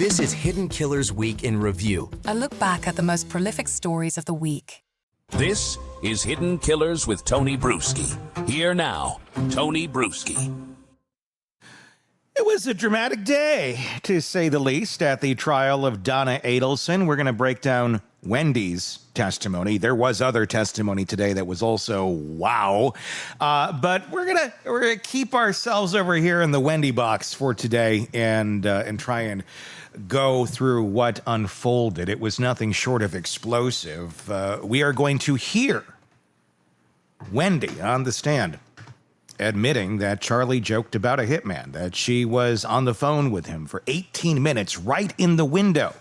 This is Hidden Killers Week in Review. A look back at the most prolific stories of the week. This is Hidden Killers with Tony Brueski. Here now, Tony Brueski. It was a dramatic day, to say the least, at the trial of Donna Adelson. We're going to break down Wendy's testimony. There was other testimony today that was also wow. But we're gonna keep ourselves over here in the Wendy box for today and try and go through what unfolded. It was nothing short of explosive. We are going to hear Wendy on the stand admitting that Charlie joked about a hitman, that she was on the phone with him for 18 minutes right in the window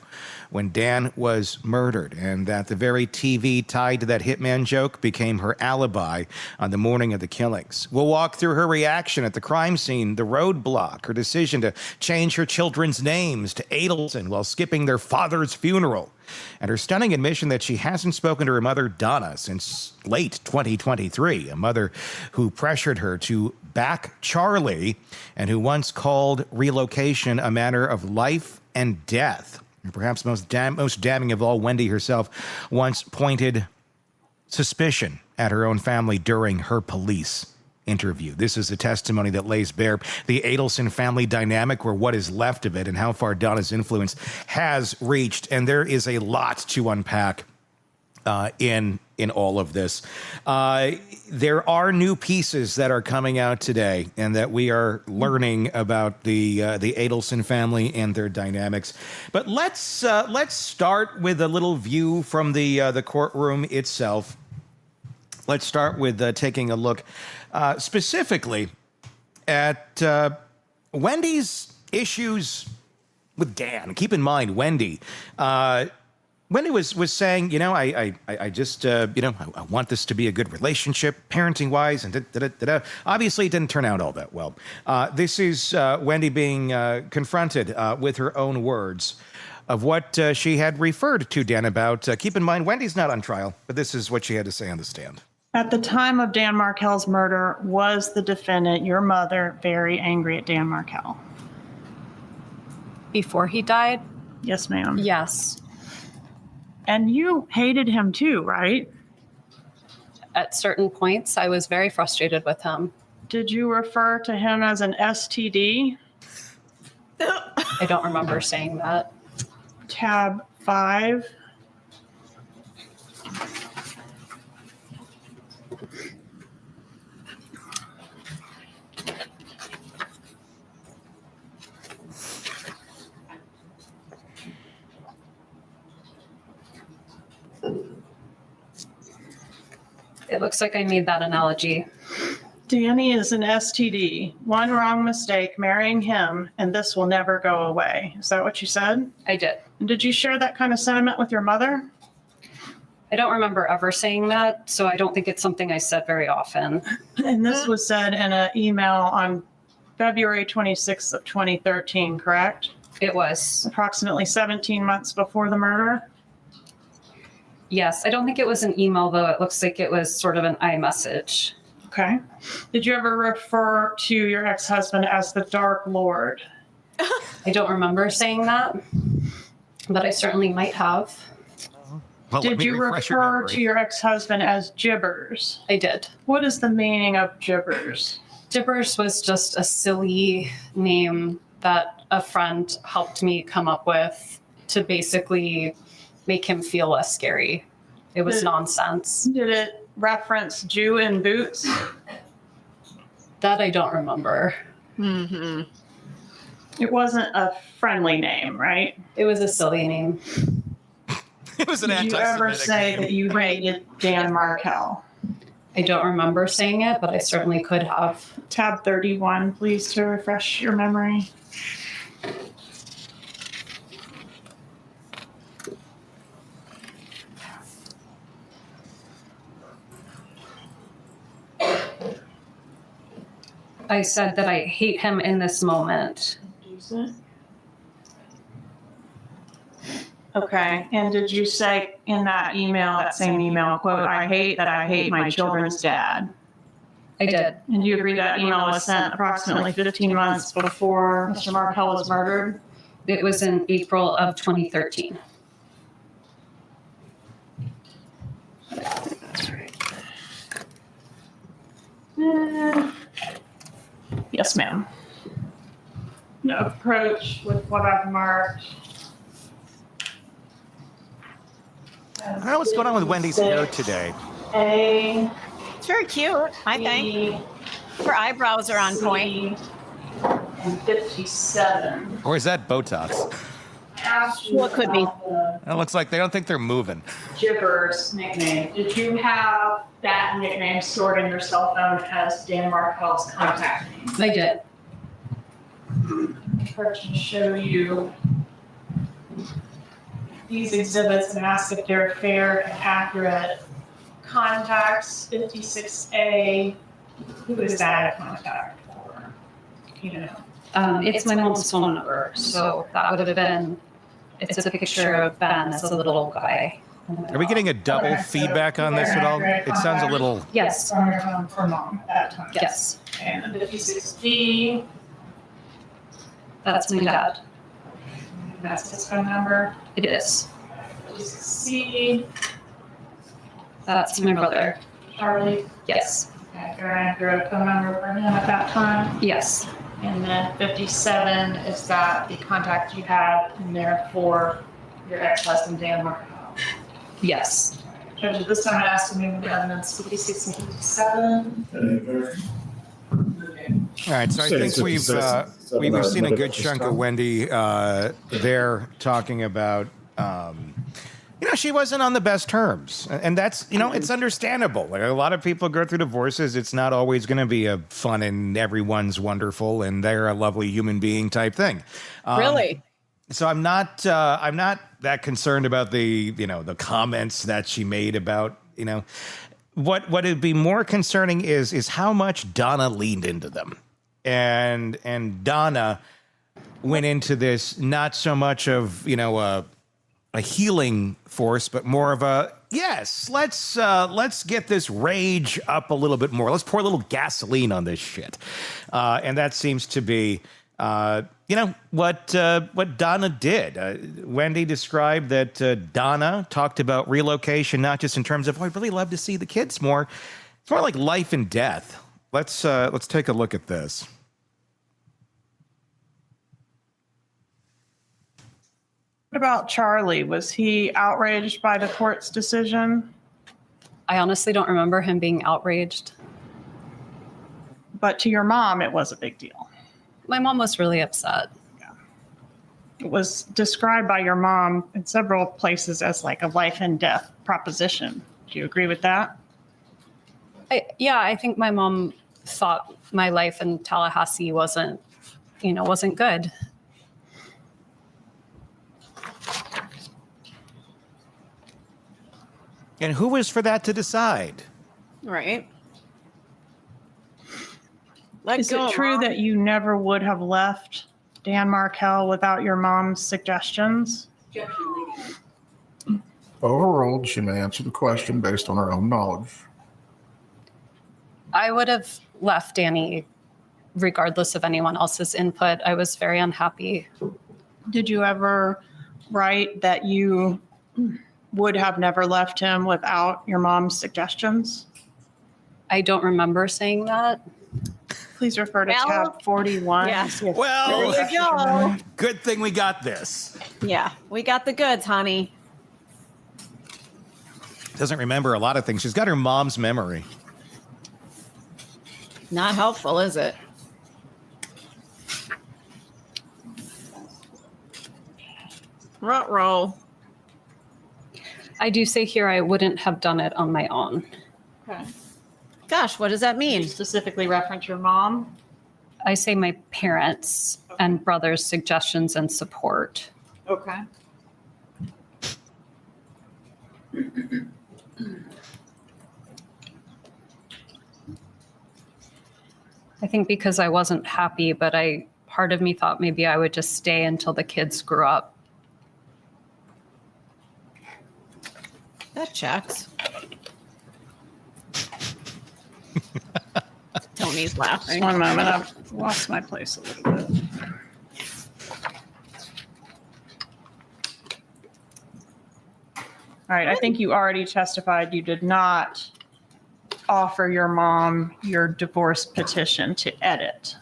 when Dan was murdered, and that the very TV tied to that hitman joke became her alibi on the morning of the killings. We'll walk through her reaction at the crime scene, the roadblock, her decision to change her children's names to Adelson while skipping their father's funeral, and her stunning admission that she hasn't spoken to her mother, Donna, since late 2023, a mother who pressured her to back Charlie and who once called relocation a matter of life and death. And perhaps most damning of all, Wendy herself once pointed suspicion at her own family during her police interview. This is a testimony that lays bare the Adelson family dynamic, or what is left of it, and how far Donna's influence has reached. And there is a lot to unpack in all of this. There are new pieces that are coming out today, and that we are learning about the Adelson family and their dynamics. But let's start with a little view from the courtroom itself. Let's start with taking a look specifically at Wendy's issues with Dan. Keep in mind, Wendy was saying, I just, I want this to be a good relationship, parenting-wise, and da-da-da-da. Obviously, it didn't turn out all that well. This is Wendy being confronted with her own words of what she had referred to Dan about. Keep in mind, Wendy's not on trial, but this is what she had to say on the stand. At the time of Dan Markel's murder, was the defendant, your mother, very angry at Dan Markel? Before he died? Yes, ma'am. Yes. And you hated him too, right? At certain points, I was very frustrated with him. Did you refer to him as an STD? I don't remember saying that. Tab 5. It looks like I made that analogy. Danny is an STD. One wrong mistake, marrying him, and this will never go away. Is that what you said? I did. And did you share that kind of sentiment with your mother? I don't remember ever saying that, so I don't think it's something I said very often. And this was said in an email on February 26th of 2013, correct? It was. Approximately 17 months before the murder? Yes, I don't think it was an email, though. It looks like it was sort of an iMessage. Okay. Did you ever refer to your ex-husband as the Dark Lord? I don't remember saying that, but I certainly might have. Well, did you refer to your ex-husband as Gibbers? I did. What is the meaning of Gibbers? Gibbers was just a silly name that a friend helped me come up with to basically make him feel less scary. It was nonsense. Did it reference Jew in boots? That I don't remember. Mm-hmm. It wasn't a friendly name, right? It was a silly name. It was an Did you ever say that you hated Dan Markel? I don't remember saying it, but I certainly could have. Tab 31, please, to refresh your memory. I said that I hate him in this moment. Okay. And did you say in that email, that same email, quote, I hate my children's dad? I did. And do you agree that email was sent approximately 15 months before Mr. Markel was murdered? It was in April of 2013. That's right. Yes, ma'am. No approach with what I've marked. I don't know what's going on with Wendy's hair today. A. It's very cute, I think. Her eyebrows are on point. And 57. Or is that Botox? What could be? It looks like they don't think they're moving. Gibbers nickname. Did you have that nickname stored in your cell phone as Dan Markel's contact name? I did. I can show you these exhibits and ask if they're fair and accurate. Contacts 56A. Who is that a contact for? You know. It's my mom's phone number, so that would have been. It's a picture of Ben as a little guy. Are we getting a double feedback on this at all? It sounds a little... Yes. On your phone for mom at that time. Yes. And 56B. That's my dad. That's his phone number. It is. 56C. That's my brother. Charlie. Yes. Okay, your accurate phone number for him at that time. Yes. And then 57 is that the contact you had in there for your ex-husband, Dan Markel. Yes. Judge, at this time I asked you to move the evidence 56 and 57. All right, so I think we've seen a good chunk of Wendy there talking about, she wasn't on the best terms, and that's, it's understandable. Like, a lot of people go through divorces. It's not always going to be a fun and everyone's wonderful and they're a lovely human being type thing. Really? So I'm not that concerned about the comments that she made about, what would be more concerning is how much Donna leaned into them. And Donna went into this not so much of, a healing force, but more of a, yes, let's get this rage up a little bit more. Let's pour a little gasoline on this shit. And that seems to be, what Donna did. Wendy described that Donna talked about relocation, not just in terms of, I'd really love to see the kids more. It's more like life and death. Let's take a look at this. What about Charlie? Was he outraged by the court's decision? I honestly don't remember him being outraged. But to your mom, it was a big deal. My mom was really upset. It was described by your mom in several places as like a life and death proposition. Do you agree with that? I think my mom thought my life in Tallahassee wasn't good. And who was for that to decide? Right. Is it true that you never would have left Dan Markel without your mom's suggestions? Overruled, she may answer the question based on her own knowledge. I would have left Danny regardless of anyone else's input. I was very unhappy. Did you ever write that you would have never left him without your mom's suggestions? I don't remember saying that. Please refer to tab 41. Yes. Well, There you go. good thing we got this. Yeah, we got the goods, honey. Doesn't remember a lot of things. She's got her mom's memory. Not helpful, is it? Ruh-roh. I do say here I wouldn't have done it on my own. Okay. Gosh, what does that mean? You specifically reference your mom? I say my parents and brother's suggestions and support. Okay. I think because I wasn't happy, but part of me thought maybe I would just stay until the kids grew up. That checks. Tony's laughing. One moment, I've lost my place a little bit. All right, I think you already testified you did not offer your mom your divorce petition to edit.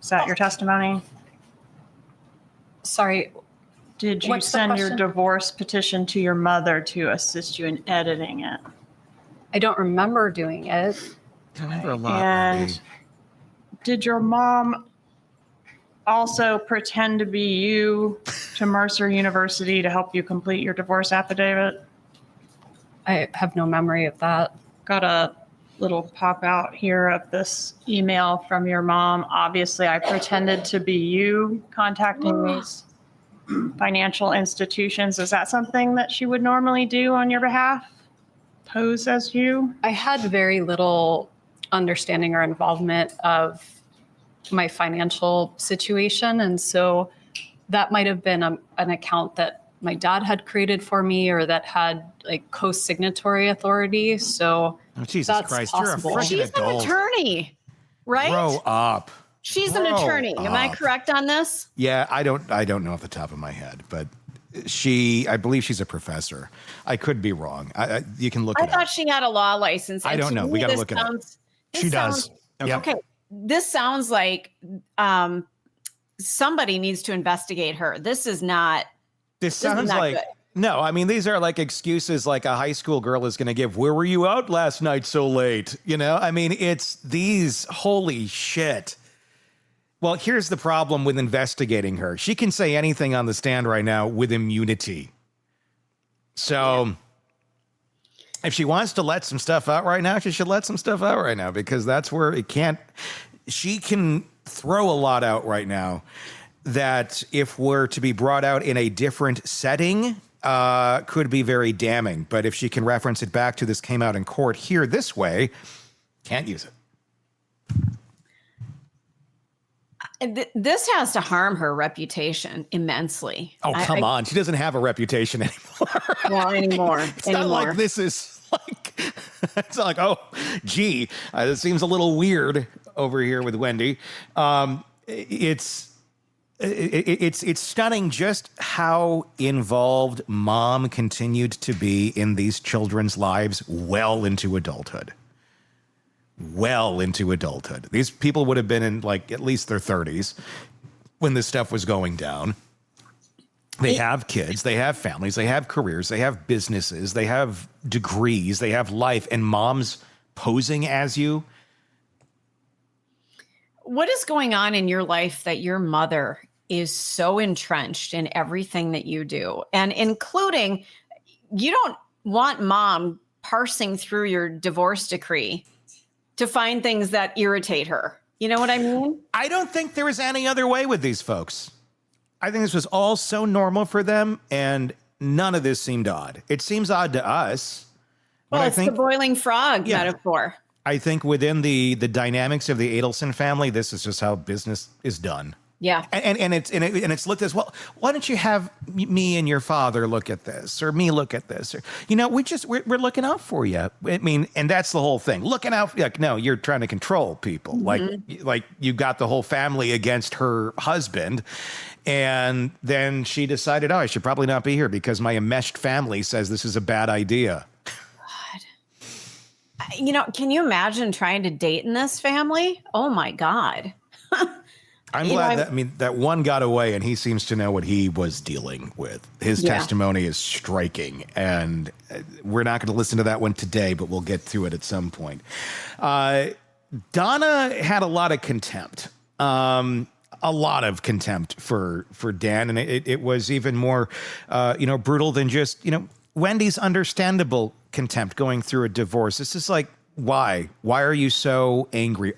Is that your testimony? Sorry, Did you What's the send your question? divorce petition to your mother to assist you in editing it? I don't remember doing it. I remember a lot. And Wendy. did your mom also pretend to be you to Mercer University to help you complete your divorce affidavit? I have no memory of that. Got a little pop out here of this email from your mom. Obviously, I pretended to be you contacting these financial institutions. Is that something that she would normally do on your behalf? Pose as you? I had very little understanding or involvement of my financial situation. And so that might have been an account that my dad had created for me or that had like co-signatory authority. So Oh, Jesus that's Christ, possible. you're a freaking She's adult. an attorney, right? Grow up. She's an Grow attorney. Am I up. correct on this? Yeah, I don't know off the top of my head, but I believe she's a professor. I could be wrong. You can look I it thought up. she had a law license. I and don't to know. me, We got to this look it up. sounds- this She does. sounds- Yep. Okay, this sounds like somebody needs to investigate her. This is not. This is sounds not like good. no. I mean, these are like excuses like a high school girl is going to give. Where were you out last night so late? You know, I mean, it's these. Holy shit. Well, here's the problem with investigating her. She can say anything on the stand right now with immunity. So if she wants to let some stuff out right now, she should let some stuff out right now because that's where it can't. She can throw a lot out right now that if were to be brought out in a different setting, could be very damning. But if she can reference it back to this came out in court here this way, can't use it. This has to harm her reputation immensely. Oh, come on. She doesn't have a reputation anymore. Well, anymore. It's not like this is like, it's not like, oh, gee, it seems a little weird over here with Wendy. It's stunning just how involved mom continued to be in these children's lives well into adulthood. These people would have been in like at least their 30s when this stuff was going down. They have kids, they have families, they have careers, they have businesses, they have degrees, they have life, and mom's posing as you. What is going on in your life that your mother is so entrenched in everything that you do? And including, you don't want mom parsing through your divorce decree to find things that irritate her. You know what I mean? I don't think there was any other way with these folks. I think this was all so normal for them, and none of this seemed odd. It seems odd to us. Well, but it's the boiling frog Yeah. metaphor. I think within the dynamics of the Adelson family, this is just how business is done. Yeah. And it's looked as well. Why don't you have me and your father look at this, or me look at this, or we're looking out for you. I mean, and that's the whole thing. Looking out. Like, no, you're trying to control people. Mm-hmm. Like you got the whole family against her husband, and then she decided, oh, I should probably not be here because my enmeshed family says this is a bad idea. You know, can you imagine trying to date in this family? Oh my God. I'm glad that one got away, and he seems to know what he was dealing with. His testimony is striking, and we're not going to listen to that one today, but we'll get to it at some point. Donna had a lot of contempt, for Dan, and it was even more, brutal than just, Wendy's understandable contempt going through a divorce. It's just like, why? Why are you so angry?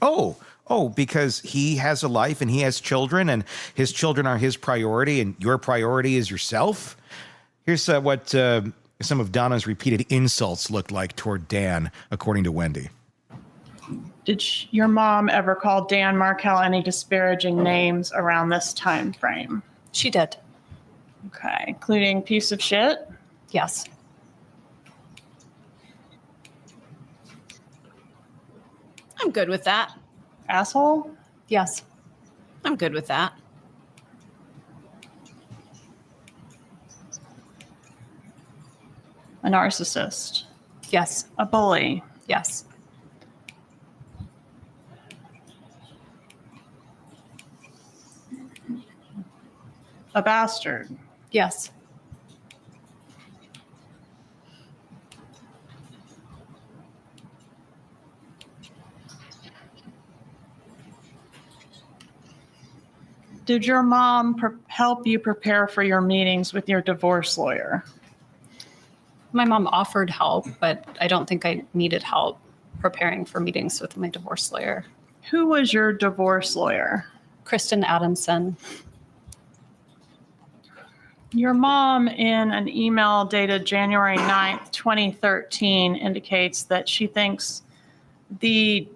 Oh, because he has a life and he has children and his children are his priority and your priority is yourself. Here's what some of Donna's repeated insults looked like toward Dan, according to Wendy. Did your mom ever call Dan Markel any disparaging names around this time frame? She did. Okay, including piece of shit? Yes. I'm good with that. Asshole? Yes. I'm good with that. A narcissist. Yes. A bully. Yes. A bastard. Yes. Did your mom help you prepare for your meetings with your divorce lawyer? My mom offered help, but I don't think I needed help preparing for meetings with my divorce lawyer. Who was your divorce lawyer? Kristen Adamson. Your mom, in an email dated January 9th, 2013, indicates that she thinks the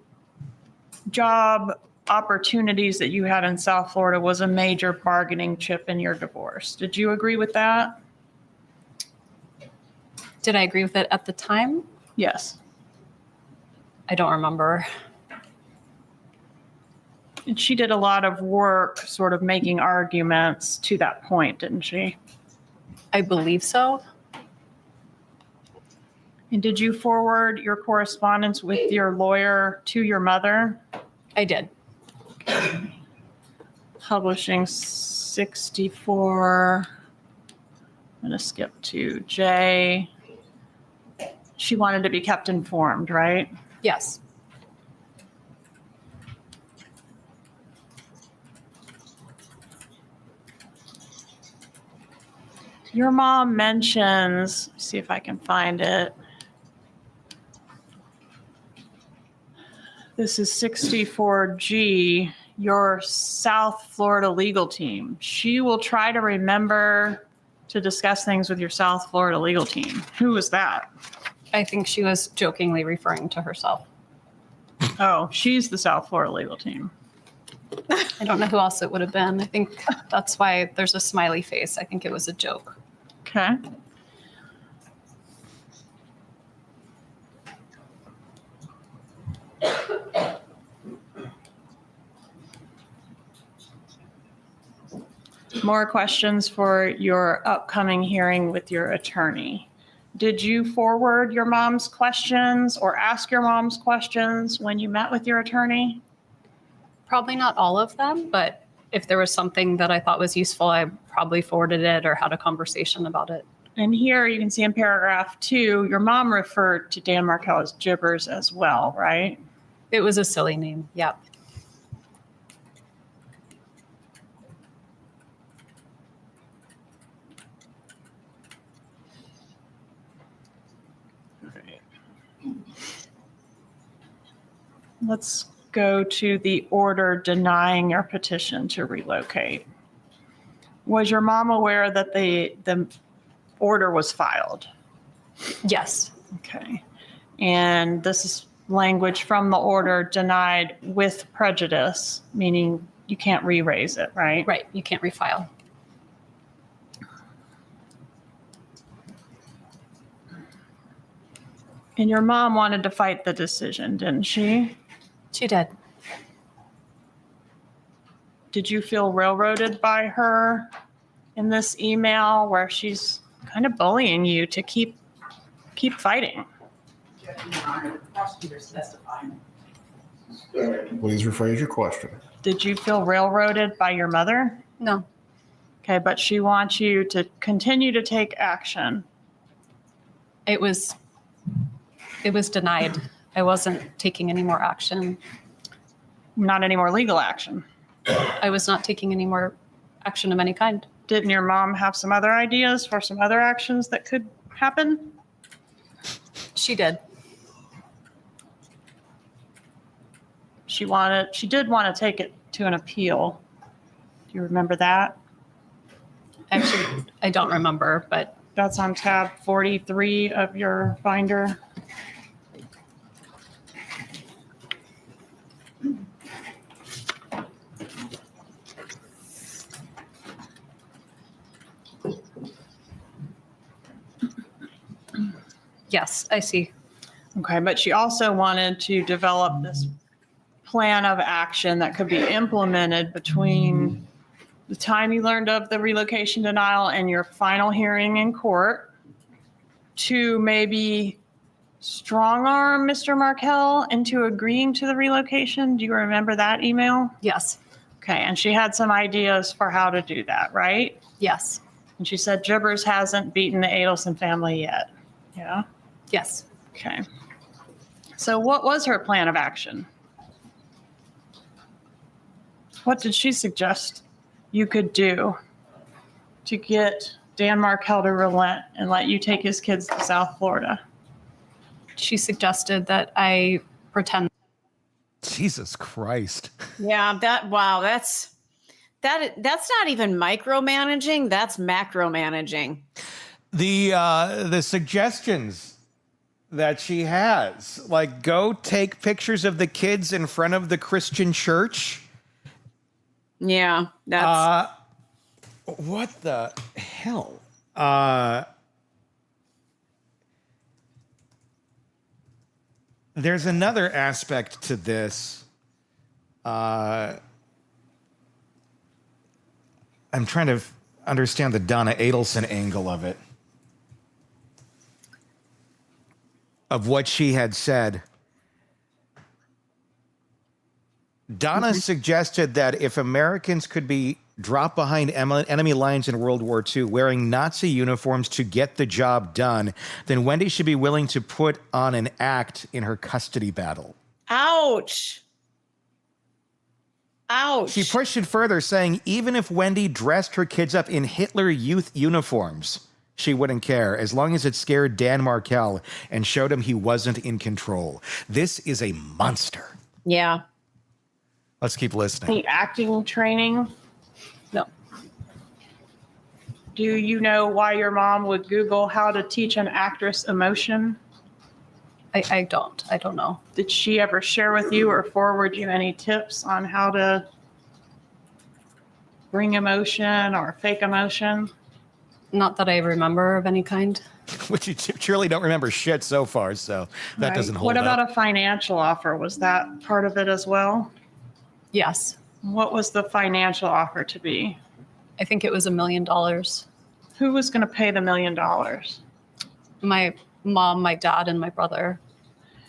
job opportunities that you had in South Florida was a major bargaining chip in your divorce. Did you agree with that? Did I agree with it at the time? Yes. I don't remember. And she did a lot of work sort of making arguments to that point, didn't she? I believe so. And did you forward your correspondence with your lawyer to your mother? I did. Publishing 64. I'm going to skip to J. She wanted to be kept informed, right? Yes. Your mom mentions, see if I can find it. This is 64G, your South Florida legal team. She will try to remember to discuss things with your South Florida legal team. Who was that? I think she was jokingly referring to herself. Oh, she's the South Florida legal team. I don't know who else it would have been. I think that's why there's a smiley face. I think it was a joke. Okay. More questions for your upcoming hearing with your attorney. Did you forward your mom's questions or ask your mom's questions when you met with your attorney? Probably not all of them, but if there was something that I thought was useful, I probably forwarded it or had a conversation about it. And here you can see in paragraph 2, your mom referred to Dan Markel as Gibbers as well, right? It was a silly name. Yep. Let's go to the order denying your petition to relocate. Was your mom aware that the order was filed? Yes. Okay. And this is language from the order denied with prejudice, meaning you can't re-raise it, right? Right. You can't refile. And your mom wanted to fight the decision, didn't she? She did. Did you feel railroaded by her in this email where she's kind of bullying you to keep fighting? Please rephrase your question. Did you feel railroaded by your mother? No. Okay, but she wants you to continue to take action. It was denied. I wasn't taking any more action. Not any more legal action. I was not taking any more action of any kind. Didn't your mom have some other ideas for some other actions that could happen? She did. She did want to take it to an appeal. Do you remember that? Actually, I don't remember, but That's on tab 43 of your binder. yes, I see. Okay, but she also wanted to develop this plan of action that could be implemented between the time you learned of the relocation denial and your final hearing in court to maybe strong arm Mr. Markel into agreeing to the relocation? Do you remember that email? Yes. Okay, and she had some ideas for how to do that, right? Yes. And she said Jibbers hasn't beaten the Adelson family yet. Yeah? Yes. Okay. So what was her plan of action? What did she suggest you could do to get Dan Markel to relent and let you take his kids to South Florida? She suggested that I pretend. Jesus Christ. Yeah, that's not even micromanaging, that's macromanaging. The suggestions that she has, like go take pictures of the kids in front of the Christian church. Yeah, that's What the hell? There's another aspect to this. I'm trying to understand the Donna Adelson angle of it. Of what she had said. Donna suggested that if Americans could be dropped behind enemy lines in World War II wearing Nazi uniforms to get the job done, then Wendy should be willing to put on an act in her custody battle. ouch. Ouch. She pushed it further, saying even if Wendy dressed her kids up in Hitler Youth uniforms, she wouldn't care, as long as it scared Dan Markel and showed him he wasn't in control. This is a monster. Yeah. Let's keep listening. The acting training? No. Do you know why your mom would Google how to teach an actress emotion? I don't. I don't know. Did she ever share with you or forward you any tips on how to bring emotion or fake emotion? Not that I remember of any kind. Which you surely don't remember shit so far, so that Right. doesn't hold What about up. a financial offer? Was that part of it as well? Yes. What was the financial offer to be? I think it was $1 million. Who was going to pay the $1 million? My mom, my dad, and my brother.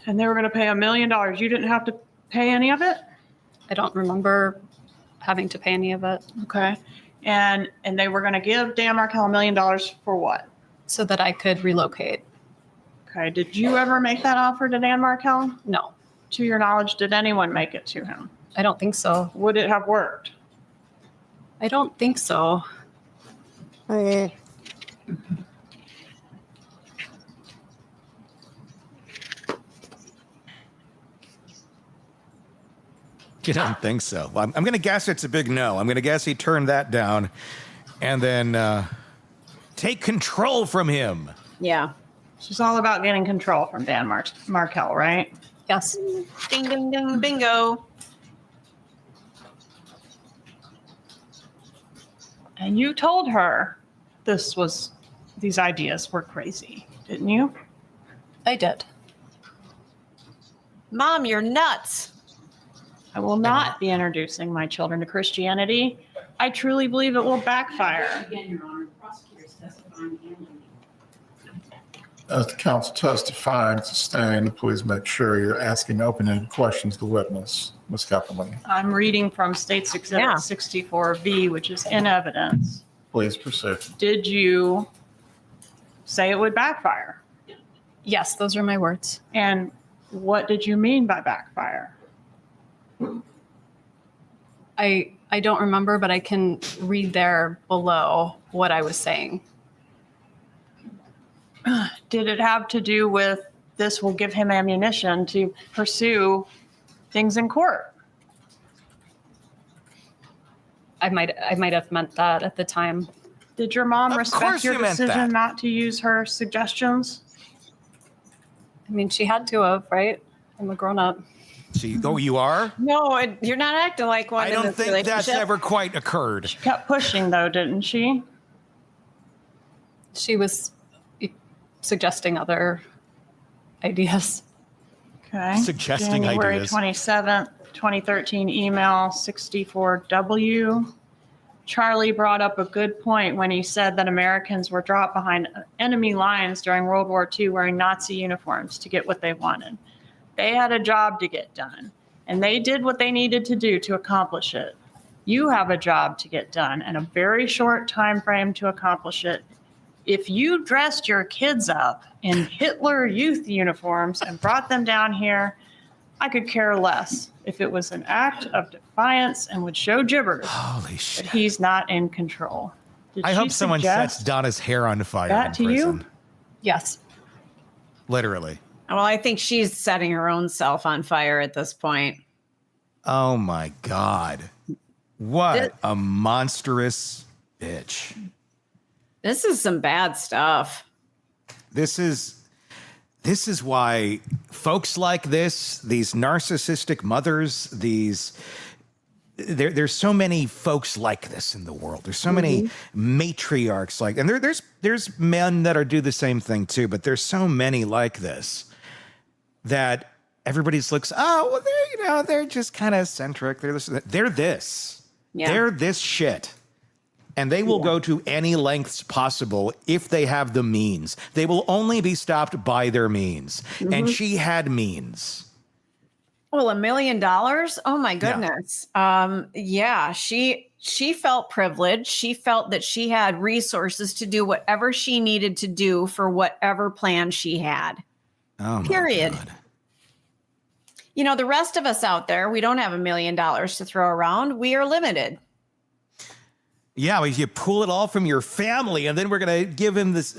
And they were going to pay $1 million. You didn't have to pay any of it? I don't remember having to pay any of it. Okay. And they were going to give Dan Markel $1 million for what? So that I could relocate. Okay. Did you ever make that offer to Dan Markel? No, To your knowledge, did anyone make it to him? I don't think so. Would it have worked? I don't think so. You don't think so? Well, I'm going to guess it's a big no. I'm going to guess he turned that down and then take control from him. Yeah. It's all about getting control from Dan Markel, right? Yes. Ding, ding, ding, bingo. And you told her these ideas were crazy, didn't you? I did. Mom, you're nuts. I will not be introducing my children to Christianity. I truly believe it will backfire. Again, Your Honor, the prosecutor is testifying and As the counsel testifying to stand, please make sure you're asking open-ended questions to the witness. Ms. Kathleen, I'm reading from State's Exhibit Yeah. 64V, which is in evidence. please proceed. Did you say it would backfire? Yes, those are my words. And what did you mean by backfire? I don't remember, but I can read there below what I was saying. Did it have to do with this will give him ammunition to pursue things in court? I might have meant that at the time. Did your mom Of respect course your you meant decision that. not to use her suggestions? I mean, she had to have, right? I'm a grown up. You are? No, you're not acting like one I in don't this think that's relationship. ever quite occurred. Kept pushing though, didn't she? She was suggesting other ideas. Okay. Suggesting January ideas. 27th, 2013 email 64W. Charlie brought up a good point when he said that Americans were dropped behind enemy lines during World War II wearing Nazi uniforms to get what they wanted. They had a job to get done, and they did what they needed to do to accomplish it. You have a job to get done and a very short time frame to accomplish it. If you dressed your kids up in Hitler Youth uniforms and brought them down here, I could care less if it was an act of defiance and would show gibbers. Holy shit. But he's not in control. Did I she hope someone suggest sets Donna's hair on fire that in to prison. you? Yes. Literally. Well, I think she's setting her own self on fire at this point. Oh my God. What a monstrous bitch. This is some bad stuff. This is why folks like this, these narcissistic mothers, there's so many folks like this in the world. There's so many matriarchs like, and there's men that do the same thing too, but there's so many like this that everybody looks, oh, well, they're just kind of eccentric. They're this. Yeah. They're this shit. And they will go to any lengths possible if they have the means. They will only be stopped by their means. And she had means. Well, $1 million? Oh my goodness. Yeah, she felt privileged. She felt that she had resources to do whatever she needed to do for whatever plan she had. Oh, period. My God. You know, the rest of us out there, we don't have $1 million to throw around. We are limited. Yeah, well, you pull it all from your family, and then we're going to give him this.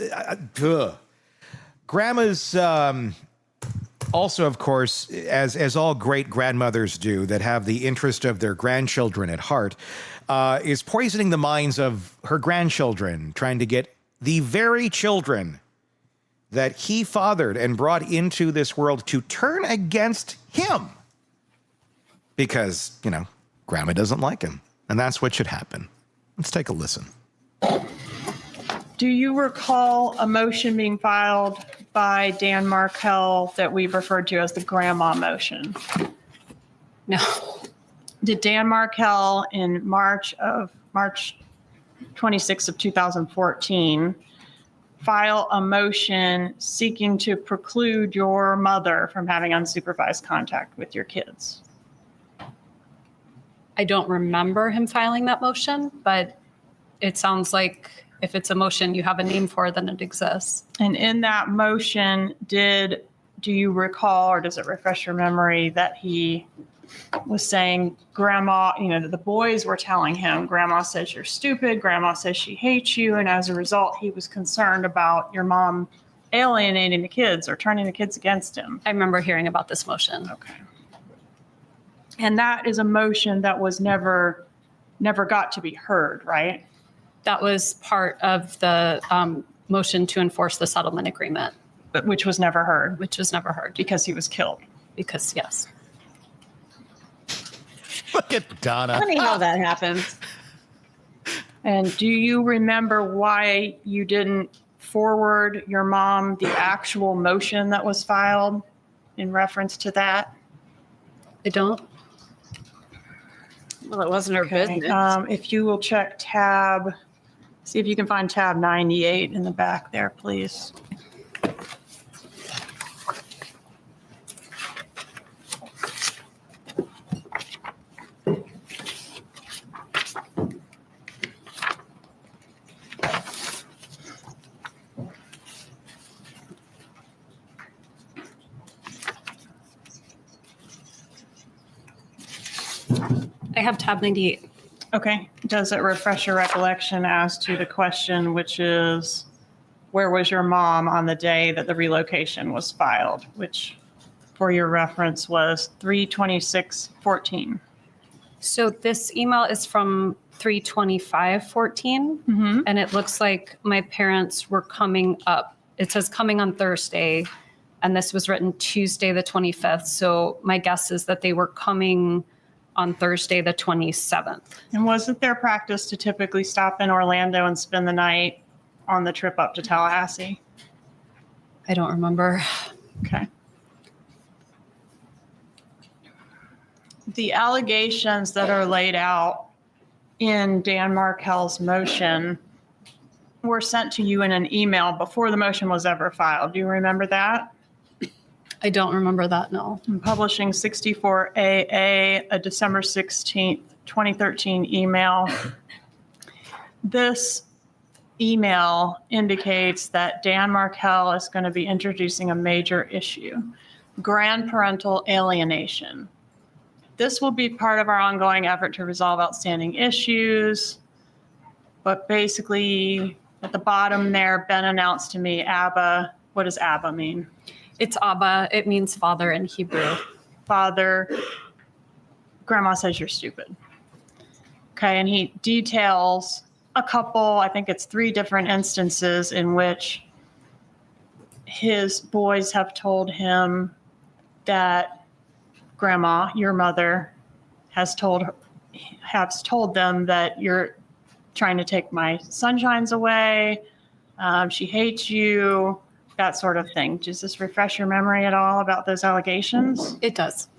Grandma's also, of course, as all great grandmothers do that have the interest of their grandchildren at heart, is poisoning the minds of her grandchildren, trying to get the very children that he fathered and brought into this world to turn against him. Because, Grandma doesn't like him, and that's what should happen. Let's take a listen. Do you recall a motion being filed by Dan Markell that we've referred to as the grandma motion? No. Did Dan Markell in March 26th of 2014 file a motion seeking to preclude your mother from having unsupervised contact with your kids? I don't remember him filing that motion, but it sounds like if it's a motion you have a name for, then it exists. And in that motion, do you recall, or does it refresh your memory, that he was saying, Grandma, that the boys were telling him, Grandma says you're stupid, Grandma says she hates you, and as a result, he was concerned about your mom alienating the kids or turning the kids against him? I remember hearing about this motion. Okay. And that is a motion that was never got to be heard, right? That was part of the motion to enforce the settlement agreement. But which was never heard. Which was never heard. Because he was killed. Because, yes. Look at Donna. Funny how that happens. And do you remember why you didn't forward your mom the actual motion that was filed in reference to that? I don't. Well, it wasn't her business. If you will check see if you can find tab 98 in the back there, please. I have tab 98. Okay. Does it refresh your recollection as to the question, which is, where was your mom on the day that the relocation was filed, which for your reference was 3/26/14. So this email is from 3/25/14, and it looks like my parents were coming up. It says coming on Thursday, and this was written Tuesday the 25th. So my guess is that they were coming on Thursday the 27th. And was it their practice to typically stop in Orlando and spend the night on the trip up to Tallahassee? I don't remember. Okay. The allegations that are laid out in Dan Markell's motion were sent to you in an email before the motion was ever filed. Do you remember that? I don't remember that, no. Publishing 64AA, a December 16th, 2013 email. This email indicates that Dan Markell is going to be introducing a major issue, grandparental alienation. This will be part of our ongoing effort to resolve outstanding issues. But basically, at the bottom there, Ben announced to me, Abba. What does Abba mean? It's Abba. It means father in Hebrew. Father. Grandma says you're stupid. Okay, and he details a couple, I think it's 3 different instances in which his boys have told him that Grandma, your mother, has told them that you're trying to take my sunshines away. She hates you, that sort of thing. Does this refresh your memory at all about those allegations? It does.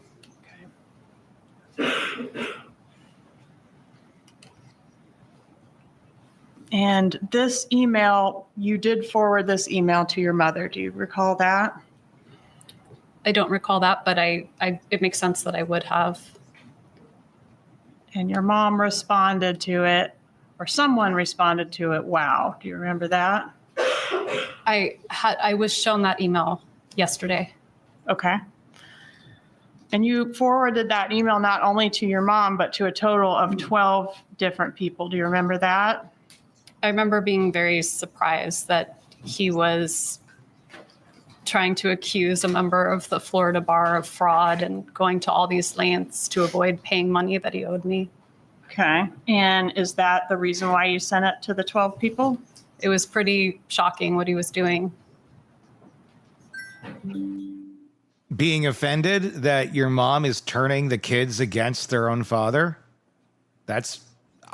And this email, you did forward this email to your mother. Do you recall that? I don't recall that, but it makes sense that I would have. And your mom responded to it, or someone responded to it. Wow. Do you remember that? I was shown that email yesterday. Okay. And you forwarded that email not only to your mom, but to a total of 12 different people. Do you remember that? I remember being very surprised that he was trying to accuse a member of the Florida bar of fraud and going to all these lengths to avoid paying money that he owed me. Okay. And is that the reason why you sent it to the 12 people? It was pretty shocking what he was doing. Being offended that your mom is turning the kids against their own father?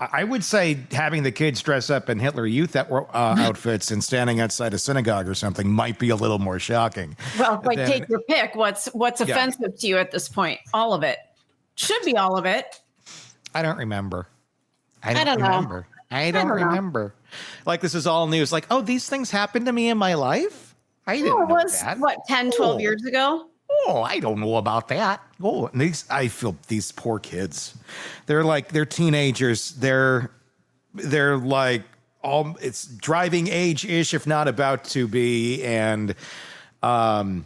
I would say having the kids dress up in Hitler Youth outfits and standing outside a synagogue or something might be a little more shocking. Well, take your pick. What's offensive to you at this point? All of it. Should be all of it. I don't remember. I don't know. I don't remember. Like, this is all news. Like, oh, these things happened to me in my life? I didn't know that. What, 10, 12 years ago? Oh, I don't know about that. Oh, and I feel these poor kids. They're teenagers. They're like it's driving age-ish, if not about to be. And I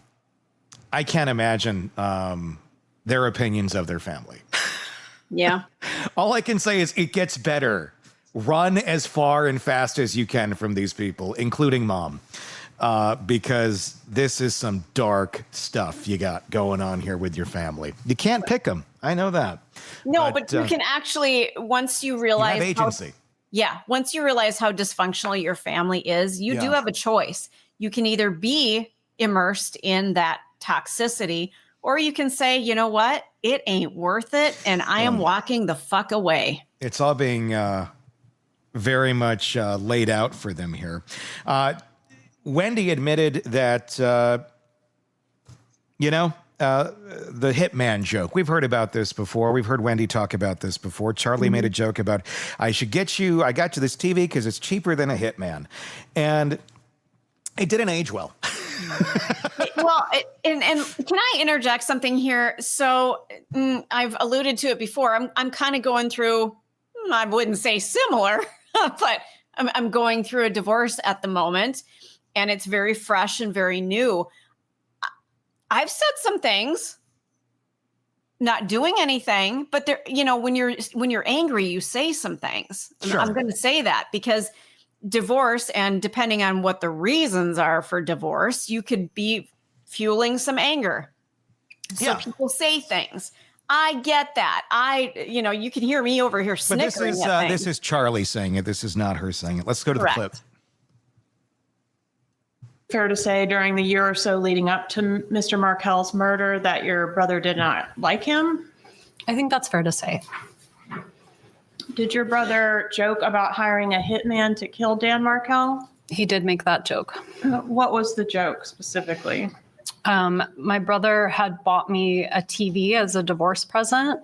can't imagine their opinions of their family. Yeah. All I can say is it gets better. Run as far and fast as you can from these people, including mom. Because this is some dark stuff you got going on here with your family. You can't pick them. I know that. No, but you can actually, once you realize you have agency. Once you realize how dysfunctional your family is, you do have a choice. You can either be immersed in that toxicity, or you can say, you know what? It ain't worth it, and I am walking the fuck away. It's all being very much laid out for them here. Wendy admitted that, the hitman joke. We've heard about this before. We've heard Wendy talk about this before. Charlie made a joke about, I got you this TV because it's cheaper than a hitman. And it didn't age well. Well, and can I interject something here? So I've alluded to it before. I'm kind of going through, I wouldn't say similar, but I'm going through a divorce at the moment. And it's very fresh and very new. I've said some things, not doing anything, but there, when you're angry, you say some things. Sure. I'm going to say that because divorce, and depending on what the reasons are for divorce, you could be fueling some anger. So people say things. I get that. You can hear me over here snickering. But this is Charlie saying it. This is not her saying it. Let's go to the clip. Fair to say during the year or so leading up to Mr. Markell's murder that your brother did not like him? I think that's fair to say. Did your brother joke about hiring a hitman to kill Dan Markell? He did make that joke. What was the joke specifically? My brother had bought me a TV as a divorce present,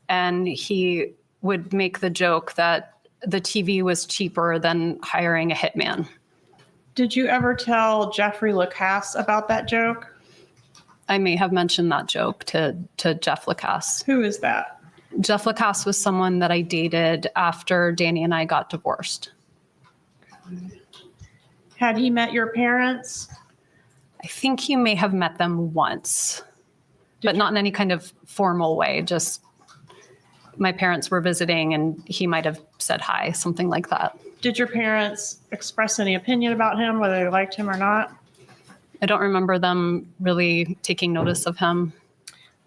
and he would make the joke that the TV was cheaper than hiring a hitman. Did you ever tell Jeffrey Lacasse about that joke? I may have mentioned that joke to Jeff Lacasse. Who is that? Jeff Lacasse was someone that I dated after Danny and I got divorced. Had he met your parents? I think he may have met them once, but not in any kind of formal way. Just my parents were visiting and he might have said hi, something like that. Did your parents express any opinion about him, whether they liked him or not? I don't remember them really taking notice of him.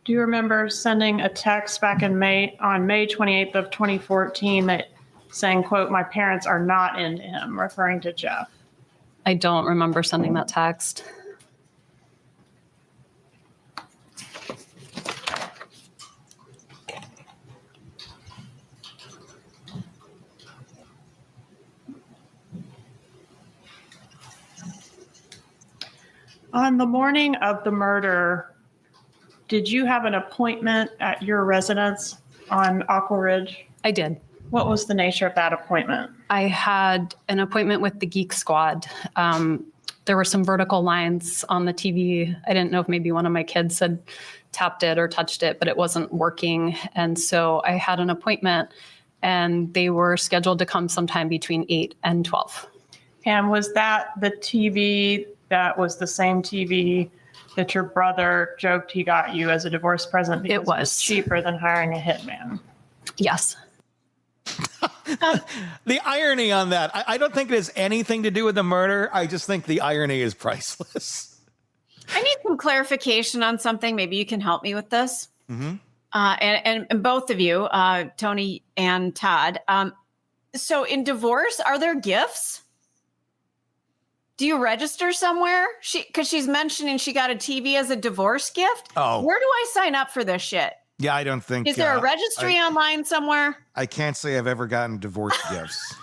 Do you remember sending a text back on May 28th of 2014 that saying, quote, "My parents are not into him," referring to Jeff? I don't remember sending that text. On the morning of the murder, did you have an appointment at your residence on Aqua Ridge? I did. What was the nature of that appointment? I had an appointment with the Geek Squad. There were some vertical lines on the TV. I didn't know if maybe one of my kids had tapped it or touched it, but it wasn't working. And so I had an appointment and they were scheduled to come sometime between 8 and 12. And was that the TV that was the same TV that your brother joked he got you as a divorce present because It was. cheaper than hiring a hitman? Yes. The irony on that, I don't think it has anything to do with the murder. I just think the irony is priceless. I need some clarification on something. Maybe you can help me with this. Mm-hmm. And both of you, Tony and Todd. So in divorce, are there gifts? Do you register somewhere? Because she's mentioning she got a TV as a divorce gift. Oh. Where do I sign up for this shit? Yeah, I don't think. Is there a registry online somewhere? I can't say I've ever gotten divorce gifts.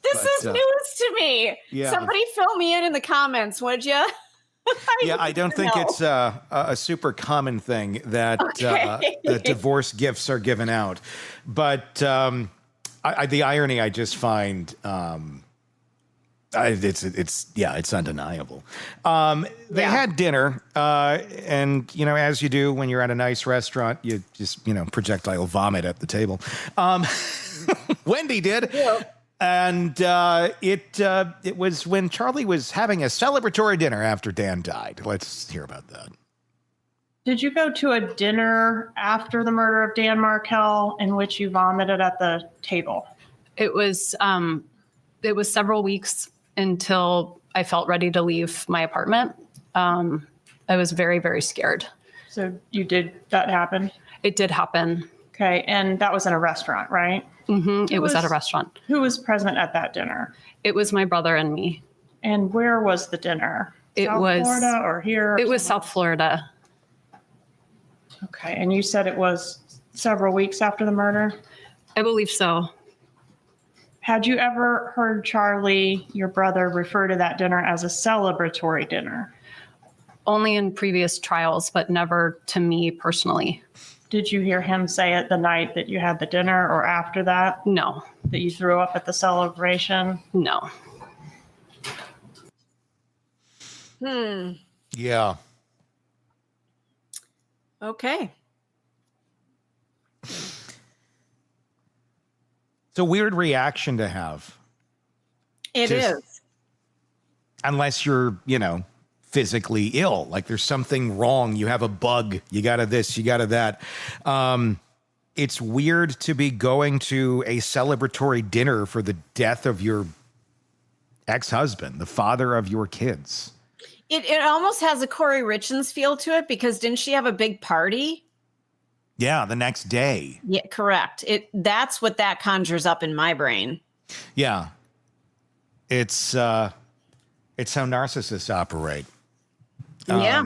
This is news to me. Yeah. Somebody fill me in the comments, would you? I don't think it's a super common thing that that divorce gifts are given out. But the irony I just find, it's undeniable. They had dinner, and as you do when you're at a nice restaurant, you just projectile vomit at the table. Wendy did. Yeah. And it was when Charlie was having a celebratory dinner after Dan died. Let's hear about that. Did you go to a dinner after the murder of Dan Markel in which you vomited at the table? It was several weeks until I felt ready to leave my apartment. I was very, very scared. So that happened? It did happen. Okay. And that was in a restaurant, right? Mm-hmm. It was at a restaurant. Who was present at that dinner? It was my brother and me. And where was the dinner? South Florida or here? It was South Florida. Okay. And you said it was several weeks after the murder? I believe so. Had you ever heard Charlie, your brother, refer to that dinner as a celebratory dinner? Only in previous trials, but never to me personally. Did you hear him say it the night that you had the dinner or after that? No. That you threw up at the celebration? No. Yeah. Okay. It's a weird reaction to have. It is. Unless you're, physically ill, like there's something wrong. You have a bug. You got to this, you got to that. It's weird to be going to a celebratory dinner for the death of your ex-husband, the father of your kids. It almost has a Corey Richins feel to it because didn't she have a big party? Yeah, the next day. Yeah, correct. That's what that conjures up in my brain. Yeah. It's how narcissists operate. Yeah.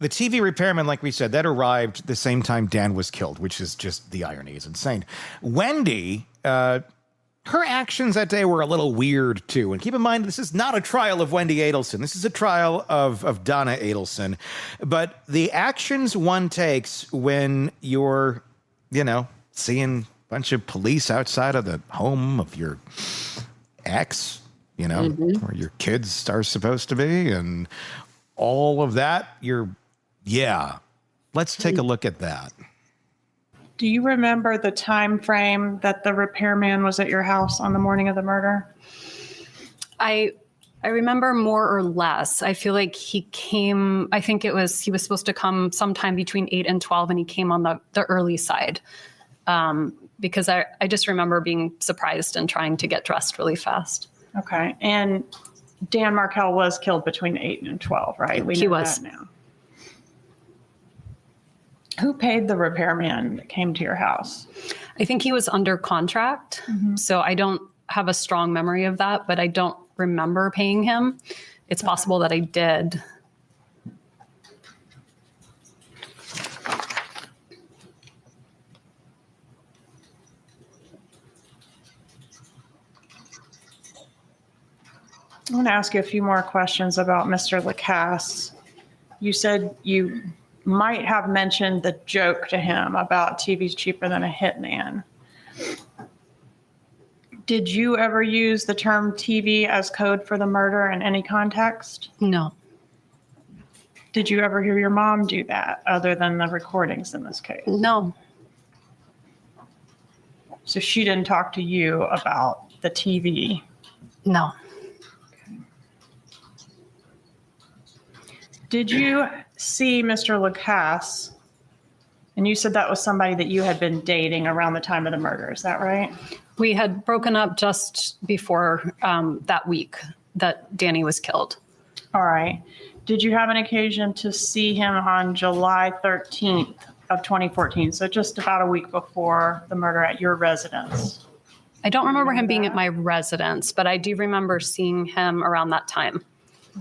The TV repairman, like we said, that arrived the same time Dan was killed, which is just, the irony is insane. Wendy, her actions that day were a little weird too. And keep in mind, this is not a trial of Wendy Adelson. This is a trial of Donna Adelson. But the actions one takes when you're, seeing bunch of police outside of the home of your ex, you know, where your kids are supposed to be, and all of that. Let's take a look at that. Do you remember the time frame that the repairman was at your house on the morning of the murder? I remember more or less. I feel like he came, he was supposed to come sometime between 8 and 12, and he came on the early side. Because I just remember being surprised and trying to get dressed really fast. Okay. And Dan Markell was killed between 8 and 12, right? He was. That now. Who paid the repairman that came to your house? I think he was under contract. So I don't have a strong memory of that, but I don't remember paying him. It's possible that I did. I want to ask you a few more questions about Mr. Lacasse. You said you might have mentioned the joke to him about TV's cheaper than a hitman. Did you ever use the term TV as code for the murder in any context? No. Did you ever hear your mom do that other than the recordings in this case? No. So she didn't talk to you about the TV? No. Did you see Mr. Lacasse? And you said that was somebody that you had been dating around the time of the murder. Is that right? We had broken up just before that week that Danny was killed. All right. Did you have an occasion to see him on July 13th of 2014? So just about a week before the murder at your residence. I don't remember him being at my residence, but I do remember seeing him around that time.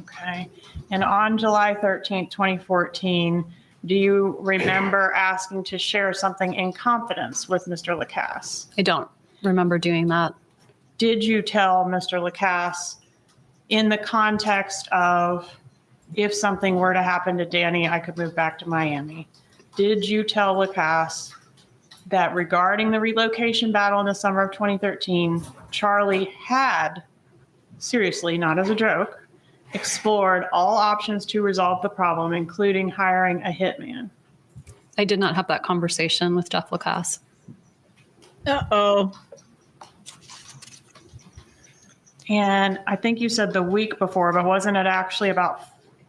Okay. And on July 13th, 2014, do you remember asking to share something in confidence with Mr. Lacasse? I don't remember doing that. Did you tell Mr. Lacasse in the context of if something were to happen to Danny, I could move back to Miami? Did you tell Lacasse that regarding the relocation battle in the summer of 2013, Charlie had, seriously, not as a joke, explored all options to resolve the problem, including hiring a hitman? I did not have that conversation with Jeff Lacasse. Uh-oh. And I think you said the week before, but wasn't it actually about,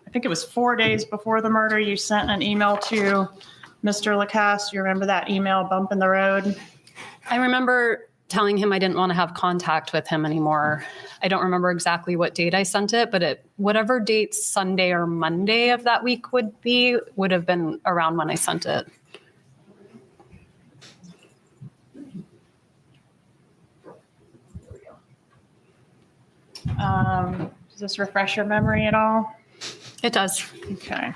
I think it was 4 days before the murder, you sent an email to Mr. Lacasse? You remember that email, bump in the road? I remember telling him I didn't want to have contact with him anymore. I don't remember exactly what date I sent it, but whatever date Sunday or Monday of that week would have been around when I sent it. Does this refresh your memory at all? It does. Okay.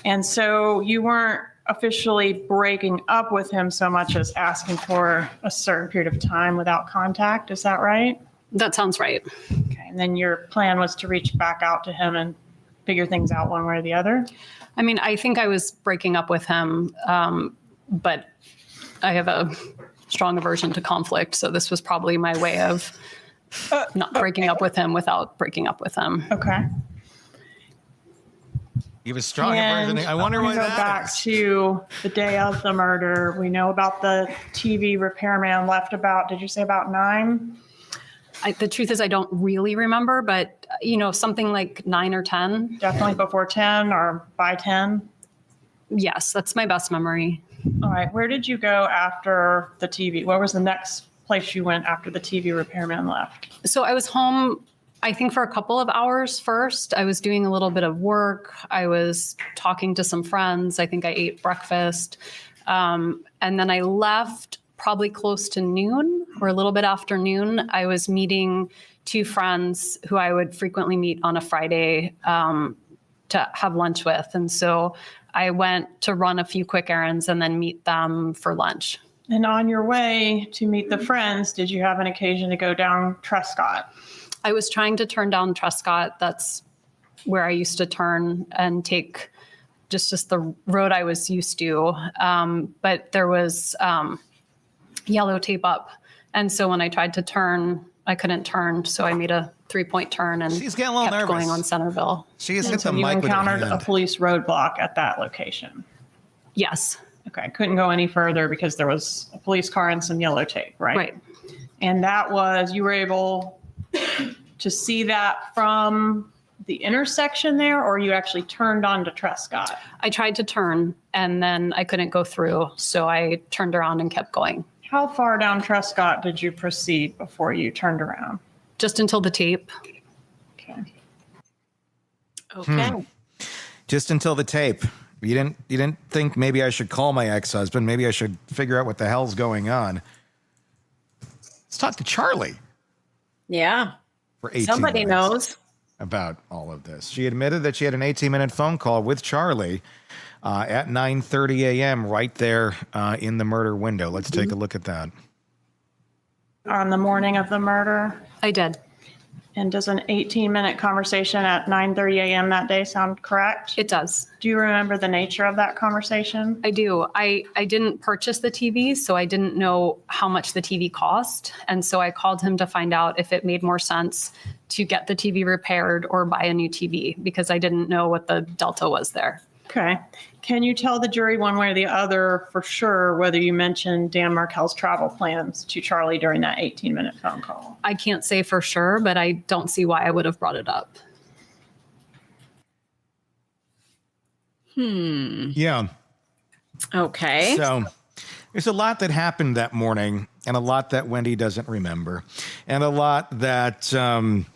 And so you weren't officially breaking up with him so much as asking for a certain period of time without contact. Is that right? That sounds right. Okay. And then your plan was to reach back out to him and figure things out one way or the other? I mean, I think I was breaking up with him, but I have a strong aversion to conflict. So this was probably my way of not breaking up with him without breaking up with him. Okay. You have a strong aversion. I wonder why that go back is. to the day of the murder. We know about the TV repairman left about, did you say about 9? The truth is I don't really remember, but something like 9 or 10. Definitely before 10 or by 10? Yes, that's my best memory. All right. Where did you go after the TV? Where was the next place you went after the TV repairman left? So I was home, I think, for a couple of hours first. I was doing a little bit of work. I was talking to some friends. I think I ate breakfast. And then I left probably close to noon or a little bit after noon. I was meeting 2 friends who I would frequently meet on a Friday to have lunch with. And so I went to run a few quick errands and then meet them for lunch. And on your way to meet the friends, did you have an occasion to go down Trescott? I was trying to turn down Trescott. That's where I used to turn and take just the road I was used to. But there was yellow tape up. And so when I tried to turn, I couldn't turn. So I made a 3-point turn and She's getting a little kept nervous. going on Centerville. She has hit So the you mic with her encountered a hand. police roadblock at that location. Yes. Okay, couldn't go any further because there was a police car and some yellow tape, right? Right. And that was, you were able to see that from the intersection there, or you actually turned onto Trescott? I tried to turn and then I couldn't go through. So I turned around and kept going. How far down Trescott did you proceed before you turned around? Just until the tape. Okay. Okay. Just until the tape. You didn't think maybe I should call my ex-husband? Maybe I should figure out what the hell's going on. Let's talk to Charlie Yeah. for 18 Somebody minutes knows. about all of this. She admitted that she had an 18-minute phone call with Charlie at 9:30 a.m. right there in the murder window. Let's take a look at that. On the morning of the murder? I did. And does an 18-minute conversation at 9:30 a.m. that day sound correct? It does. Do you remember the nature of that conversation? I do. I didn't purchase the TV, so I didn't know how much the TV cost. And so I called him to find out if it made more sense to get the TV repaired or buy a new TV because I didn't know what the delta was there. Okay. Can you tell the jury one way or the other for sure whether you mentioned Dan Markel's travel plans to Charlie during that 18-minute phone call? I can't say for sure, but I don't see why I would have brought it up. Yeah. Okay. So there's a lot that happened that morning and a lot that Wendy doesn't remember and a lot that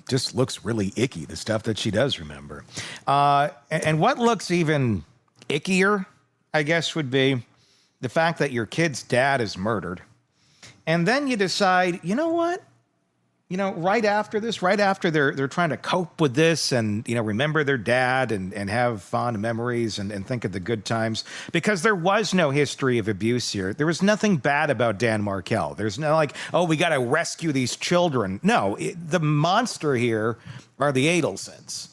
just looks really icky, the stuff that she does remember. And what looks even ickier, I guess, would be the fact that your kid's dad is murdered. And then you decide, you know what? You know, right after this, right after they're trying to cope with this and, you know, remember their dad and have fond memories and think of the good times, because there was no history of abuse here. There was nothing bad about Dan Markel. There's no like, oh, we got to rescue these children. No, the monster here are the Adelsons.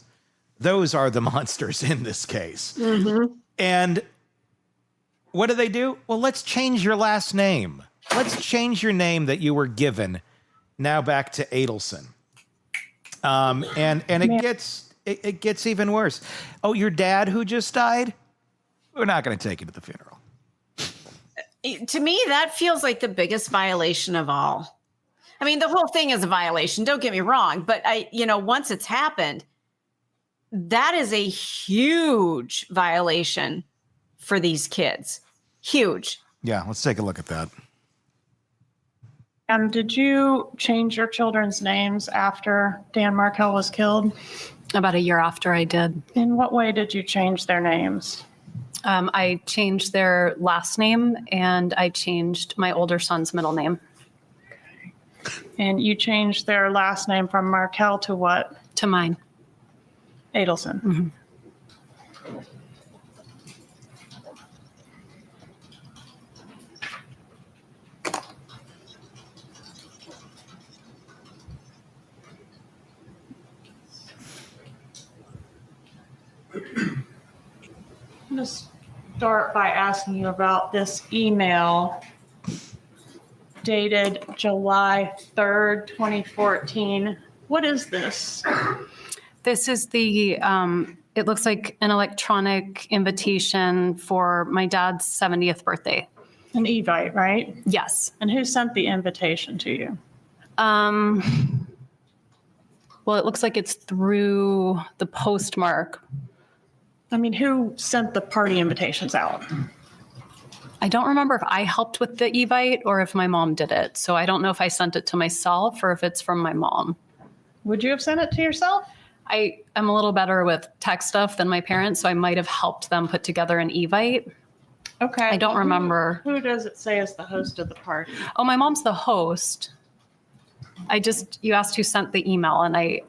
Those are the monsters in this case. Mm-hmm. And what do? Well, let's change your last name. Let's change your name that you were given now back to Adelson. And it gets even worse. Oh, your dad who just died? We're not going to take you to the funeral. To me, that feels like the biggest violation of all. I mean, the whole thing is a violation. Don't get me wrong. But once it's happened, that is a huge violation for these kids. Huge. Yeah, let's take a look at that. And did you change your children's names after Dan Markel was killed? About a year after I did. In what way did you change their names? I changed their last name and I changed my older son's middle name. And you changed their last name from Markel to what? To mine. Adelson. Mm-hmm. I'm going to start by asking you about this email dated July 3rd, 2014. What is this? This is the, it looks like an electronic invitation for my dad's 70th birthday. An Evite, right? Yes. And who sent the invitation to you? Well, it looks like it's through the postmark. I mean, who sent the party invitations out? I don't remember if I helped with the Evite or if my mom did it. So I don't know if I sent it to myself or if it's from my mom. Would you have sent it to yourself? I am a little better with tech stuff than my parents, so I might have helped them put together an Evite. Okay. I don't remember. Who does it say is the host of the party? Oh, my mom's the host. You asked who sent the email, and I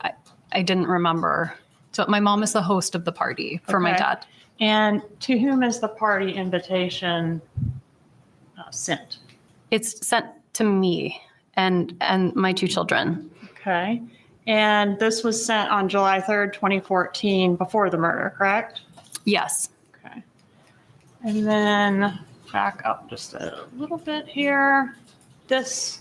didn't remember. So my mom is the host of the party for my Okay. dad. And to whom is the party invitation sent? It's sent to me and my two children. Okay. And this was sent on July 3rd, 2014, before the murder, correct? Yes. Okay. And then back up just a little bit here. This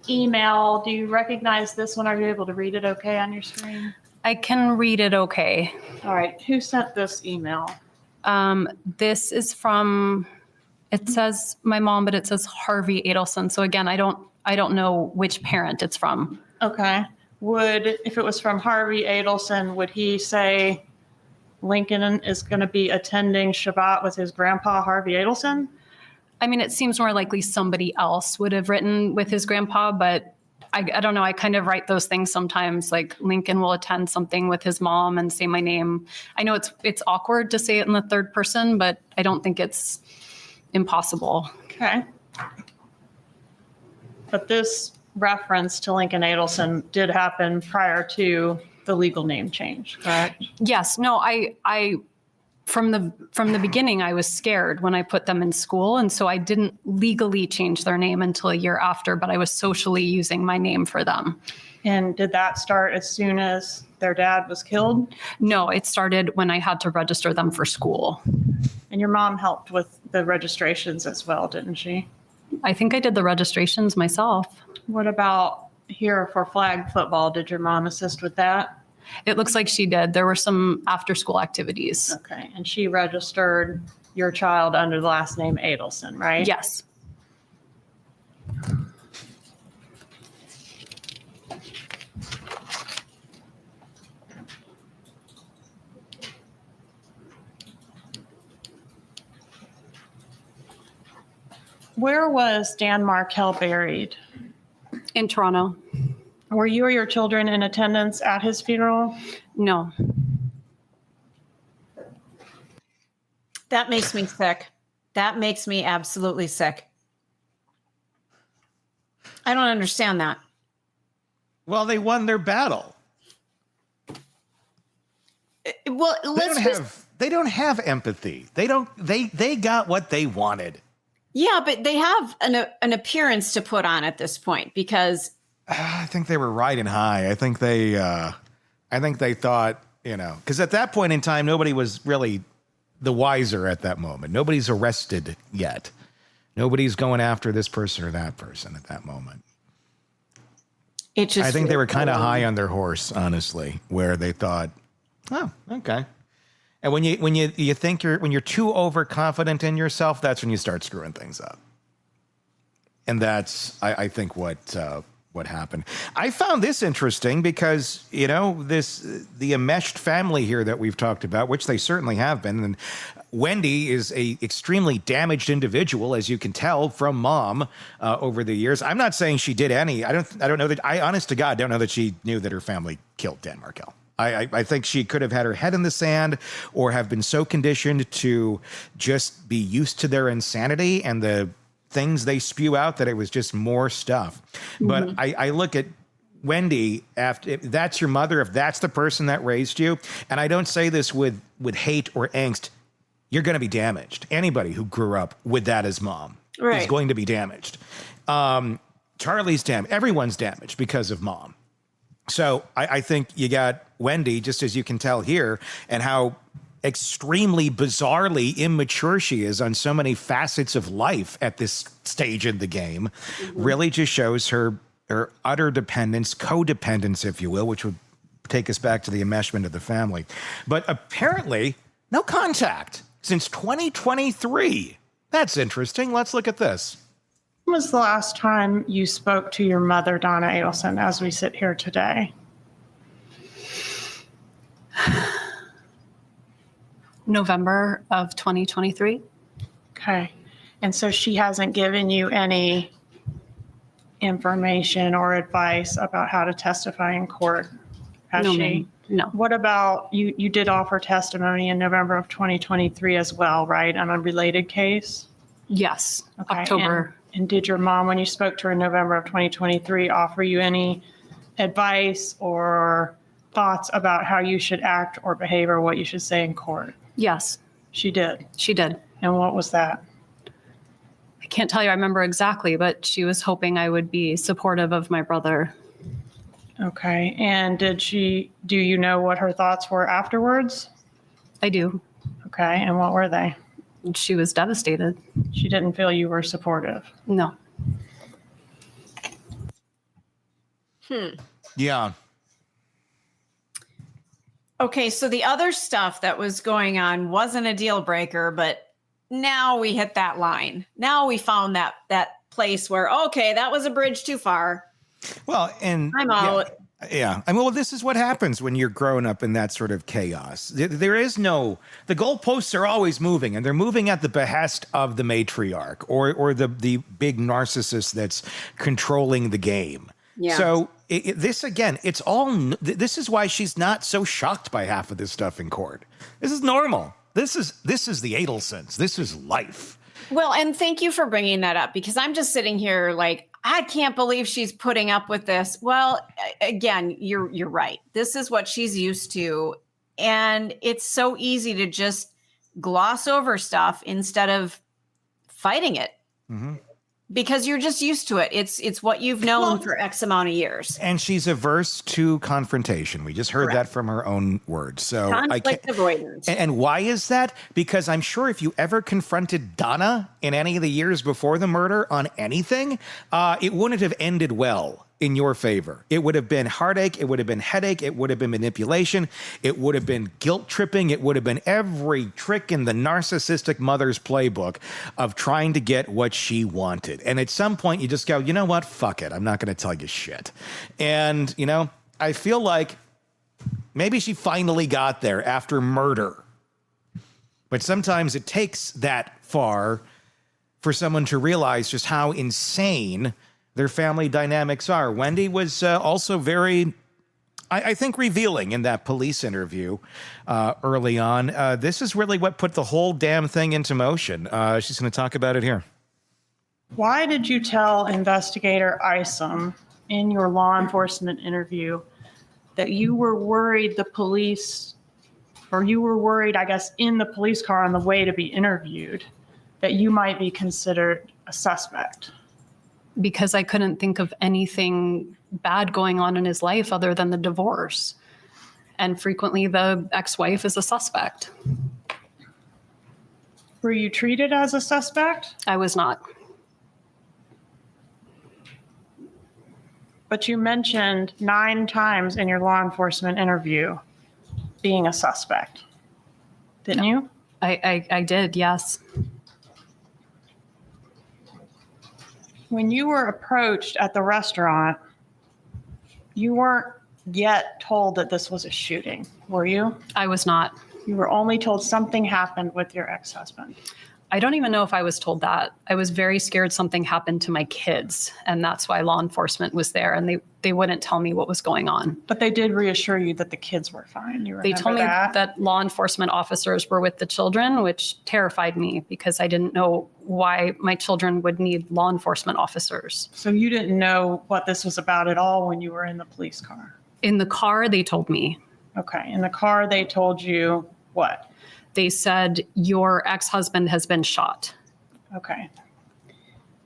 email, do you recognize this one? Are you able to read it okay on your screen? I can read it okay. All right. Who sent this email? This is from, it says my mom, but it says Harvey Adelson. So again, I don't know which parent it's from. Okay. If it was from Harvey Adelson, would he say Lincoln is going to be attending Shabbat with his grandpa, Harvey Adelson? I mean, it seems more likely somebody else would have written with his grandpa, but I don't know. I kind of write those things sometimes, like Lincoln will attend something with his mom and say my name. I know it's awkward to say it in the third person, but I don't think it's impossible. Okay. But this reference to Lincoln Adelson did happen prior to the legal name change, correct? Yes. No, I from the beginning, I was scared when I put them in school. And so I didn't legally change their name until a year after, but I was socially using my name for them. And did that start as soon as their dad was killed? No, it started when I had to register them for school. And your mom helped with the registrations as well, didn't she? I think I did the registrations myself. What about here for flag football? Did your mom assist with that? It looks like she did. There were some after-school activities. Okay. And she registered your child under the last name Adelson, right? Yes. Where was Dan Markell buried? In Toronto. Were you or your children in attendance at his funeral? No. That makes me sick. That makes me absolutely sick. I don't understand that. Well, they won their battle. Well, They don't have empathy. They got what they wanted. Yeah, but they have an appearance to put on at this point because I think they were riding high. I think they thought, because at that point in time, nobody was really the wiser at that moment. Nobody's arrested yet. Nobody's going after this person or that person at that moment. I think they were kind of high on their horse, honestly, where they thought, oh, okay. And when you think when you're too overconfident in yourself, that's when you start screwing things up. And that's, I think, what happened. I found this interesting because, the enmeshed family here that we've talked about, which they certainly have been. And Wendy is a extremely damaged individual, as you can tell from mom over the years. I'm not saying she did any. I don't know that. I, honest to God, don't know that she knew that her family killed Dan Markell. I think she could have had her head in the sand or have been so conditioned to just be used to their insanity and the things they spew out that it was just more stuff. Mm-hmm. But I look at Wendy, if that's your mother, if that's the person that raised you, and I don't say this with hate or angst, you're going to be damaged. Anybody who grew up with that as mom is going to be damaged. Charlie's damaged. Everyone's damaged because of mom. So I think you got Wendy, just as you can tell here, and how extremely bizarrely immature she is on so many facets of life at this stage in the game, really just shows her utter dependence, codependence, if you will, which would take us back to the enmeshment of the family. But apparently, no contact since 2023. That's interesting. Let's look at this. When was the last time you spoke to your mother, Donna Adelson, as we sit here today? November of 2023. Okay. And so she hasn't given you any information or advice about how to testify in court, has No, she? ma'am. No. What about, you did offer testimony in November of 2023 as well, right, on a related case? Yes. Okay. October. And did your mom, when you spoke to her in November of 2023, offer you any advice or thoughts about how you should act or behave or what you should say in court? Yes. She did. She did. And what was that? I can't tell you I remember exactly, but she was hoping I would be supportive of my brother. Okay. And do you know what her thoughts were afterwards? I do. Okay. And what were they? She was devastated. She didn't feel you were supportive. No. Yeah. Okay, so the other stuff that was going on wasn't a deal breaker, but now we hit that line. Now we found that place where, okay, that was a bridge too far. Well, and I'm out. Yeah. I mean, well, this is what happens when you're growing up in that sort of chaos. There is no, the goalposts are always moving, and they're moving at the behest of the matriarch or the big narcissist that's controlling the game. Yeah. So this, again, it's all, this is why she's not so shocked by half of this stuff in court. This is normal. This is the Adelsons. This is life. Well, and thank you for bringing that up, because I'm just sitting here like, I can't believe she's putting up with this. Well, again, you're right. This is what she's used to. And it's so easy to just gloss over stuff instead of fighting it. Mm-hmm. Because you're just used to it. It's what you've known for X amount of years. And she's averse to confrontation. We just heard that from her own words. So conflict avoidance. And why is that? Because I'm sure if you ever confronted Donna in any of the years before the murder on anything, it wouldn't have ended well in your favor. It would have been heartache. It would have been headache. It would have been manipulation. It would have been guilt tripping. It would have been every trick in the narcissistic mother's playbook of trying to get what she wanted. And at some point you just go, you know what? Fuck it. I'm not going to tell you shit. And, you know, I feel like maybe she finally got there after murder. But sometimes it takes that far for someone to realize just how insane their family dynamics are. Wendy was also very, I think, revealing in that police interview early on. This is really what put the whole damn thing into motion. She's going to talk about it here. Why did you tell investigator Isom in your law enforcement interview that you were worried the police, or you were worried, I guess, in the police car on the way to be interviewed, that you might be considered a suspect? Because I couldn't think of anything bad going on in his life other than the divorce. And frequently the ex-wife is a suspect. Were you treated as a suspect? I was not. But you mentioned 9 times in your law enforcement interview being a suspect, didn't you? I did, yes. When you were approached at the restaurant, you weren't yet told that this was a shooting, were you? I was not. You were only told something happened with your ex-husband. I don't even know if I was told that. I was very scared something happened to my kids, and that's why law enforcement was there, and they wouldn't tell me what was going on. But they did reassure you that the kids were fine. You remember They told me that law enforcement officers were with the children, which terrified me because I didn't know why my children would need law enforcement officers. So you didn't know what this was about at all when you were in the police car? In the car, they told me. Okay. In the car, they told you what? They said, your ex-husband has been shot. Okay.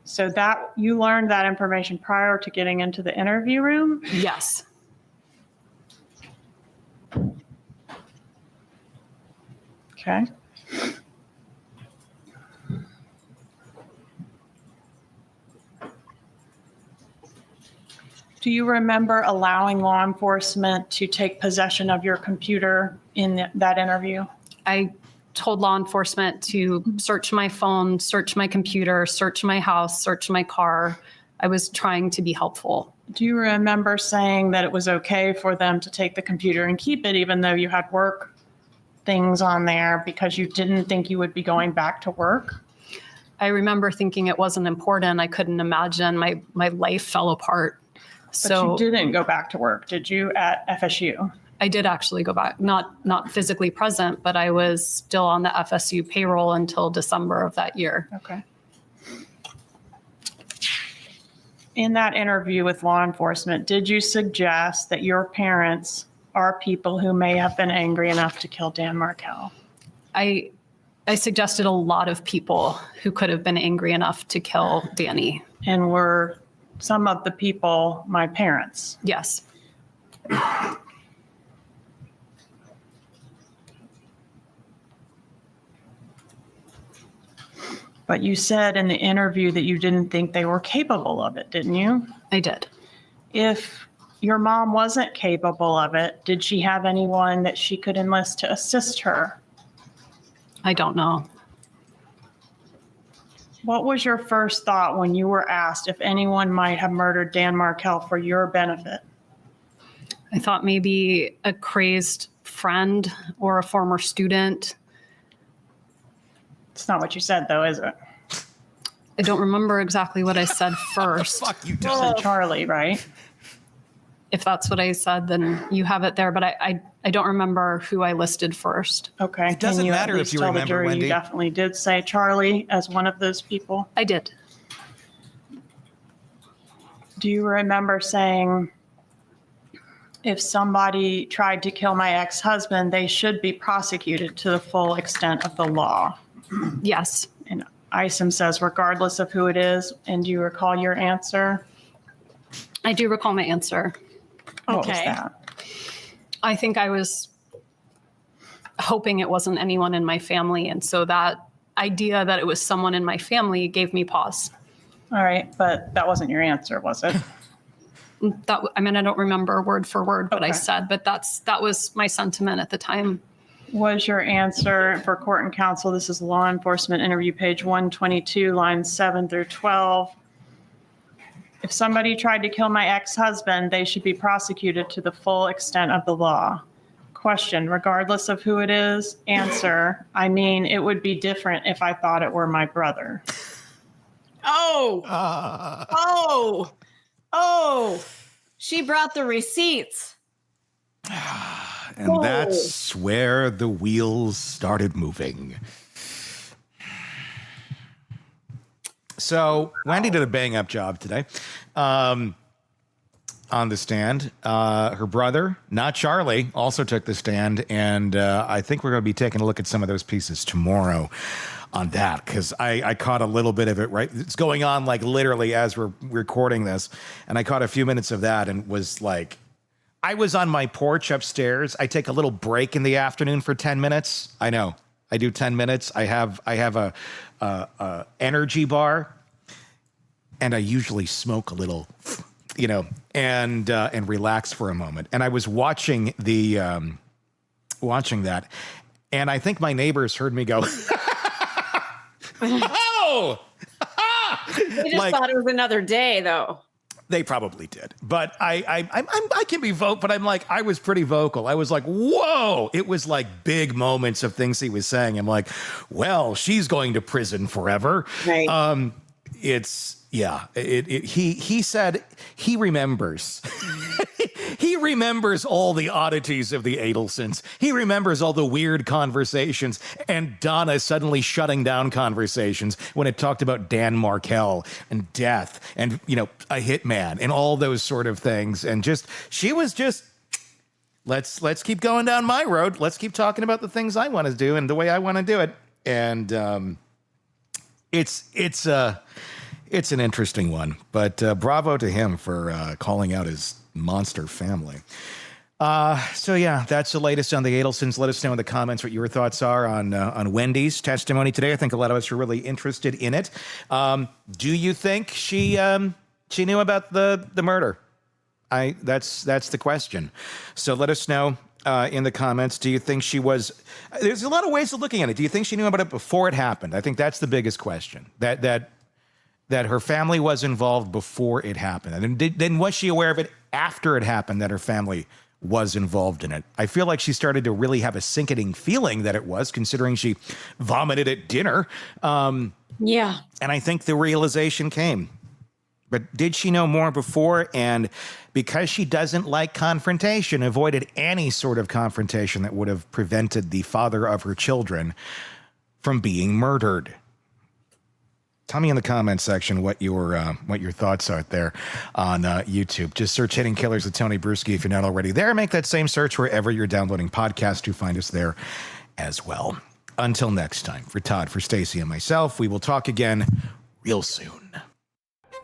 So that you learned that information prior to getting into the interview room? Yes. Okay. Do you remember allowing law enforcement to take possession of your computer in that interview? I told law enforcement to search my phone, search my computer, search my house, search my car. I was trying to be helpful. Do you remember saying that it was okay for them to take the computer and keep it even though you had work things on there because you didn't think you would be going back to work? I remember thinking it wasn't important. I couldn't imagine. My life fell apart. But you didn't go back to work, did you, at FSU? I did actually go back, not physically present, but I was still on the FSU payroll until December of that year. Okay. In that interview with law enforcement, did you suggest that your parents are people who may have been angry enough to kill Dan Markel? I suggested a lot of people who could have been angry enough to kill Danny. And were some of the people my parents? Yes. But you said in the interview that you didn't think they were capable of it, didn't you? I did. If your mom wasn't capable of it, did she have anyone that she could enlist to assist her? I don't know. What was your first thought when you were asked if anyone might have murdered Dan Markell for your benefit? I thought maybe a crazed friend or a former student. It's not what you said, though, is it? I don't remember exactly what I said first. Fuck you, You Tony. said Charlie, right? If that's what I said, then you have it there. But I don't remember who I listed first. Okay. It doesn't Can you at matter if least you tell remember, the jury Wendy. You definitely did say Charlie as one of those people. I did. Do you remember saying, if somebody tried to kill my ex-husband, they should be prosecuted to the full extent of the law? Yes. And Isom says, regardless of who it is. And do you recall your answer? I do recall my answer. What was Okay. that? I think I was hoping it wasn't anyone in my family. And so that idea that it was someone in my family gave me pause. All right, but that wasn't your answer, was it? I don't remember word for word what I Okay. said, but that was my sentiment at the time. Was your answer for court and counsel, this is law enforcement interview page 122, lines 7 through 12. If somebody tried to kill my ex-husband, they should be prosecuted to the full extent of the law. Question, regardless of who it is. Answer, I mean, it would be different if I thought it were my brother. Oh, she brought the receipts. And that's where the wheels started moving. So Wendy did a bang up job today on the stand. Her brother, not Charlie, also took the stand. And I think we're going to be taking a look at some of those pieces tomorrow on that, because I caught a little bit of it, right? It's going on like literally as we're recording this. And I caught a few minutes of that and was like, I was on my porch upstairs. I take a little break in the afternoon for 10 minutes. I know. I do 10 minutes. I have a energy bar, and I usually smoke a little, and relax for a moment. And I was watching watching that, and I think my neighbors heard me go, "Oh!" They just thought it was another day, though. They probably did, but I can be vocal. But I'm like, I was pretty vocal. I was like, whoa! It was like big moments of things he was saying. I'm like, well, she's going to prison forever. Right. He said he remembers. He remembers all the oddities of the Adelsons. He remembers all the weird conversations, and Donna suddenly shutting down conversations when it talked about Dan Markell and death and, a hitman and all those sort of things. And she was just, let's keep going down my road. Let's keep talking about the things I want to do and the way I want to do it. And it's an interesting one, but bravo to him for calling out his monster family. So yeah, that's the latest on the Adelsons. Let us know in the comments what your thoughts are on Wendy's testimony today. I think a lot of us are really interested in it. Do you think she knew about the murder? That's the question. So let us know in the comments. Do you think she was? There's a lot of ways of looking at it. Do you think she knew about it before it happened? I think that's the biggest question. That her family was involved before it happened. And then was she aware of it after it happened that her family was involved in it? I feel like she started to really have a sickening feeling that it was, considering she vomited at dinner. Yeah. And I think the realization came. But did she know more before? And because she doesn't like confrontation, avoided any sort of confrontation that would have prevented the father of her children from being murdered. Tell me in the comments section what your thoughts are there on YouTube. Just search Hidden Killers with Tony Brueski if you're not already there. Make that same search wherever you're downloading podcasts to find us there as well. Until next time, for Todd, for Stacy, and myself, we will talk again real soon.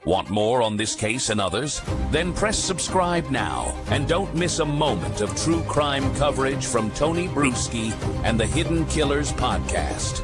Want more on this case and others? Then press subscribe now and don't miss a moment of true crime coverage from Tony Brueski and the Hidden Killers podcast.